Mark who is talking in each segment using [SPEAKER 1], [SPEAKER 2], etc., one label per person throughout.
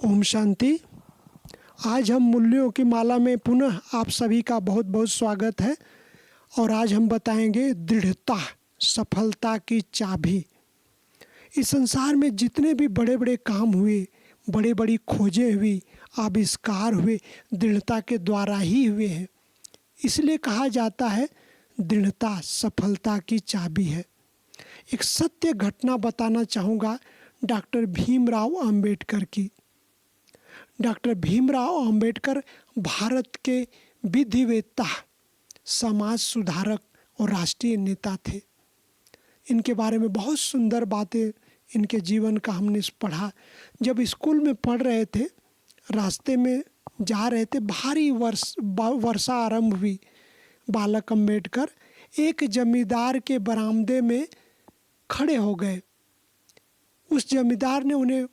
[SPEAKER 1] ओम शांति। आज हम मूल्यों की माला में पुनः आप सभी का बहुत बहुत स्वागत है। और आज हम बताएंगे दृढ़ता सफलता की चाबी। इस संसार में जितने भी बड़े बड़े काम हुए, बड़ी बड़ी खोजें हुई, आविष्कार हुए, दृढ़ता के द्वारा ही हुए हैं। इसलिए कहा जाता है दृढ़ता सफलता की चाबी है। एक सत्य घटना बताना चाहूँगा डॉक्टर भीमराव अंबेडकर की। डॉक्टर भीमराव अंबेडकर भारत के विधिवेत्ता, समाज सुधारक और राष्ट्रीय नेता थे। इनके बारे में बहुत सुंदर बातें इनके जीवन का हमने पढ़ा। जब स्कूल में पढ़ रहे थे, रास्ते में जा रहे थे, भारी वर्षा आरंभ हुई। बालक अंबेडकर एक जमींदार के बरामदे में खड़े हो गए। उस जमींदार ने उन्हें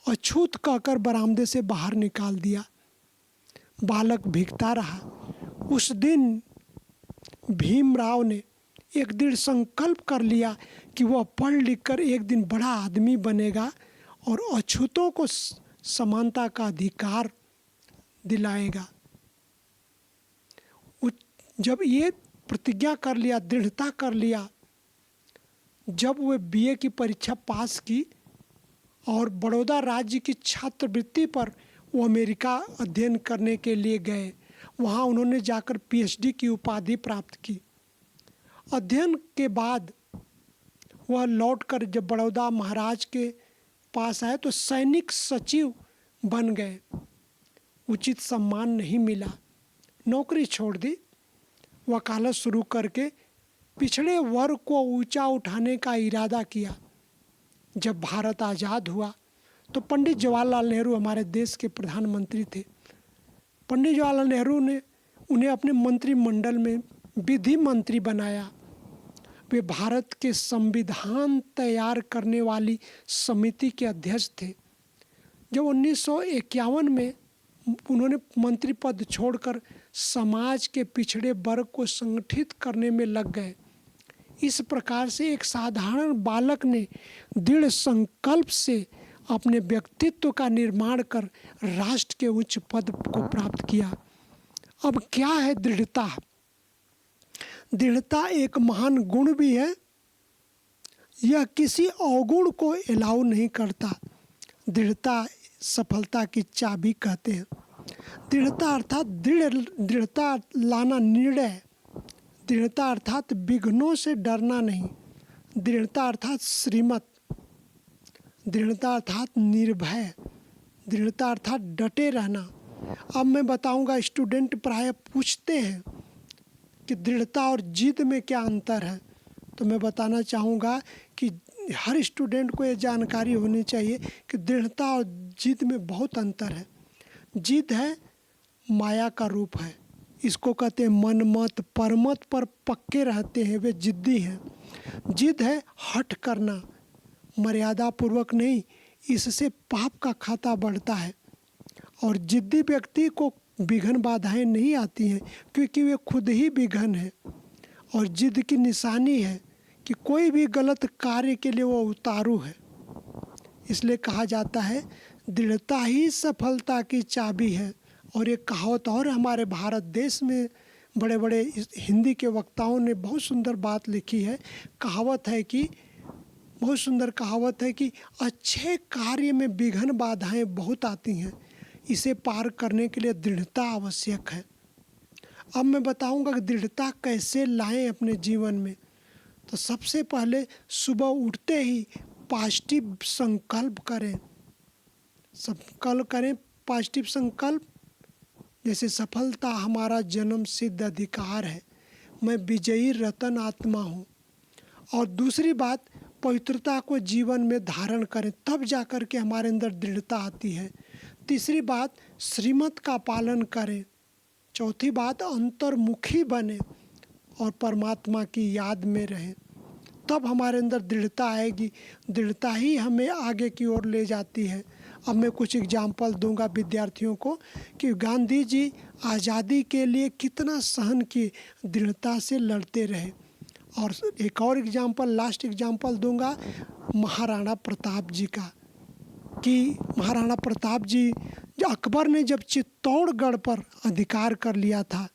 [SPEAKER 1] अछूत कहकर बरामदे से बाहर निकाल दिया। बालक भीगता रहा। उस दिन भीमराव ने एक दृढ़ संकल्प कर लिया कि वह पढ़ लिख कर एक दिन बड़ा आदमी बनेगा और अछूतों को समानता का अधिकार दिलाएगा। जब ये प्रतिज्ञा कर लिया, दृढ़ता कर लिया, जब वे बीए की परीक्षा पास की और बड़ौदा राज्य की छात्रवृत्ति पर वो अमेरिका अध्ययन करने के लिए गए। वहाँ उन्होंने जाकर पीएचडी की उपाधि प्राप्त की। अध्ययन के बाद वह लौटकर जब बड़ौदा महाराज के पास आए तो सैनिक सचिव बन गए। उचित सम्मान नहीं मिला, नौकरी छोड़ दी। वकालत शुरू करके पिछड़े वर्ग को ऊंचा उठाने का इरादा किया। जब भारत आज़ाद हुआ तो पंडित जवाहरलाल नेहरू हमारे देश के प्रधानमंत्री थे। पंडित जवाहरलाल नेहरू ने उन्हें अपने मंत्रिमंडल में विधि मंत्री बनाया। वे भारत के संविधान तैयार करने वाली समिति के अध्यक्ष थे। जब 1951 में उन्होंने मंत्री पद छोड़कर समाज के पिछड़े वर्ग को संगठित करने में लग गए। इस प्रकार से एक साधारण बालक ने दृढ़ संकल्प से अपने व्यक्तित्व का निर्माण कर राष्ट्र के उच्च पद को प्राप्त किया। अब क्या है दृढ़ता? दृढ़ता एक महान गुण भी है। यह किसी अवगुण को अलाउ नहीं करता। दृढ़ता सफलता की चाबी कहते हैं। दृढ़ता अर्थात दृढ़ता लाना निर्णय। दृढ़ता अर्थात विघ्नों से डरना नहीं। दृढ़ता अर्थात श्रीमत। दृढ़ता अर्थात निर्भय। दृढ़ता अर्थात डटे रहना। अब मैं बताऊंगा, स्टूडेंट प्रायः पूछते हैं कि दृढ़ता और जिद में क्या अंतर है। तो मैं बताना चाहूँगा कि हर स्टूडेंट को ये जानकारी होनी चाहिए कि दृढ़ता और जिद में बहुत अंतर है। जिद है माया का रूप है। इसको कहते हैं मन मत परमत पर पक्के रहते हैं, वे जिद्दी हैं। जिद है हठ करना, मर्यादा पूर्वक नहीं, इससे पाप का खाता बढ़ता है। और जिद्दी व्यक्ति को विघ्न बाधाएं नहीं आती हैं क्योंकि वे खुद ही विघ्न है। और जिद की निशानी है कि कोई भी गलत कार्य के लिए वो उतारू है। इसलिए कहा जाता है दृढ़ता ही सफलता की चाबी है। और एक कहावत और हमारे भारत देश में बड़े बड़े हिंदी के वक्ताओं ने बहुत सुंदर बात लिखी है। कहावत है कि बहुत सुंदर कहावत है कि अच्छे कार्य में विघ्न बाधाएं बहुत आती हैं, इसे पार करने के लिए दृढ़ता आवश्यक है। अब मैं बताऊंगा कि दृढ़ता कैसे लाएं अपने जीवन में। तो सबसे पहले सुबह उठते ही पॉजिटिव संकल्प करें। पॉजिटिव संकल्प, जैसे सफलता हमारा जन्म सिद्ध अधिकार है, मैं विजयी रतन आत्मा हूँ। और दूसरी बात, पवित्रता को जीवन में धारण करें, तब जाकर के हमारे अंदर दृढ़ता आती है। तीसरी बात, श्रीमत का पालन करें। चौथी बात, अंतर्मुखी बने और परमात्मा की याद में रहें, तब हमारे अंदर दृढ़ता आएगी। दृढ़ता ही हमें आगे की ओर ले जाती है। अब मैं कुछ एग्जाम्पल दूंगा विद्यार्थियों को कि गांधी जी आज़ादी के लिए कितना सहन किए, दृढ़ता से लड़ते रहे। और एक और एग्जाम्पल, लास्ट एग्जाम्पल दूंगा महाराणा प्रताप जी का। कि महाराणा प्रताप जी, अकबर ने जब चित्तौड़गढ़ पर अधिकार कर लिया था,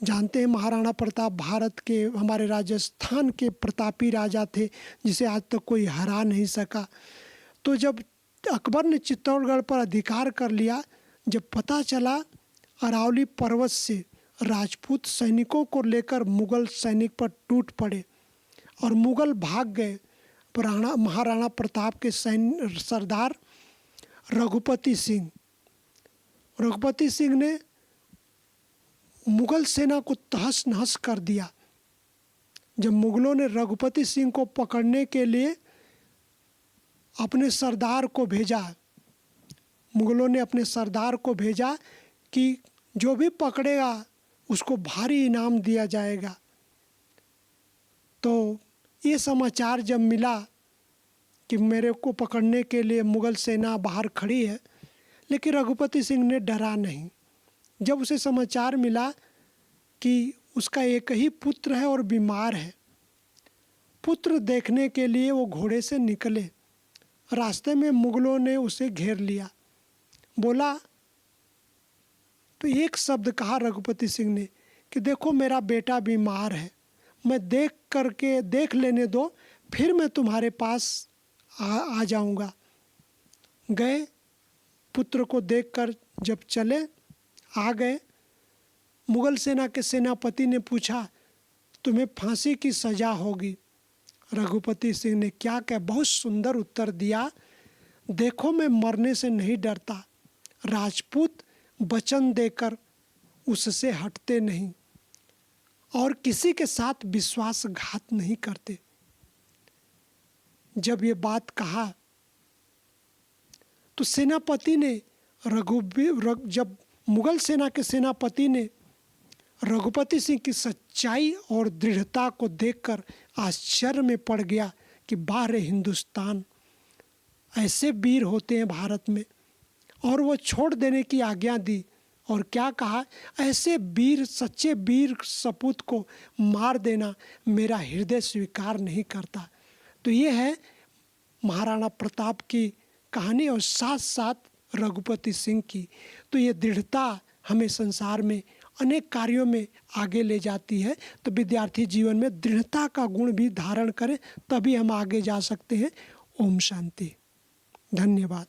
[SPEAKER 1] जानते हैं महाराणा प्रताप भारत के, हमारे राजस्थान के प्रतापी राजा थे जिसे आज तक कोई हरा नहीं सका। तो जब अकबर ने चित्तौड़गढ़ पर अधिकार कर लिया, जब पता चला, अरावली पर्वत से राजपूत सैनिकों को लेकर मुगल सैनिक पर टूट पड़े और मुगल भाग गए। महाराणा प्रताप के सरदार रघुपति सिंह ने मुगल सेना को तहस नहस कर दिया। जब मुगलों ने रघुपति सिंह को पकड़ने के लिए अपने सरदार को भेजा, मुगलों ने अपने सरदार को भेजा कि जो भी पकड़ेगा उसको भारी इनाम दिया जाएगा। तो ये समाचार जब मिला कि मेरे को पकड़ने के लिए मुगल सेना बाहर खड़ी है, लेकिन रघुपति सिंह ने डरा नहीं। जब उसे समाचार मिला कि उसका एक ही पुत्र है और बीमार है, पुत्र देखने के लिए वो घोड़े से निकले। रास्ते में मुगलों ने उसे घेर लिया। बोला तो एक शब्द कहा रघुपति सिंह ने कि देखो मेरा बेटा बीमार है, मैं देख लेने दो, फिर मैं तुम्हारे पास आ जाऊंगा। गए, पुत्र को देखकर जब चले आ गए, मुगल सेना के सेनापति ने पूछा तुम्हें फांसी की सज़ा होगी। रघुपति सिंह ने क्या बहुत सुंदर उत्तर दिया, देखो मैं मरने से नहीं डरता, राजपूत वचन देकर उससे हटते नहीं और किसी के साथ विश्वासघात नहीं करते। जब ये बात कहा तो सेनापति ने जब मुगल सेना के सेनापति ने रघुपति सिंह की सच्चाई और दृढ़ता को देखकर आश्चर्य में पड़ गया कि बाहर हिंदुस्तान, ऐसे वीर होते हैं भारत में, और वो छोड़ देने की आज्ञा दी। और क्या कहा, ऐसे वीर, सच्चे वीर सपूत को मार देना मेरा हृदय स्वीकार नहीं करता। तो ये है महाराणा प्रताप की कहानी और साथ साथ रघुपति सिंह की। तो ये दृढ़ता हमें संसार में अनेक कार्यों में आगे ले जाती है। तो विद्यार्थी जीवन में दृढ़ता का गुण भी धारण करें, तभी हम आगे जा सकते हैं। ओम शांति। धन्यवाद।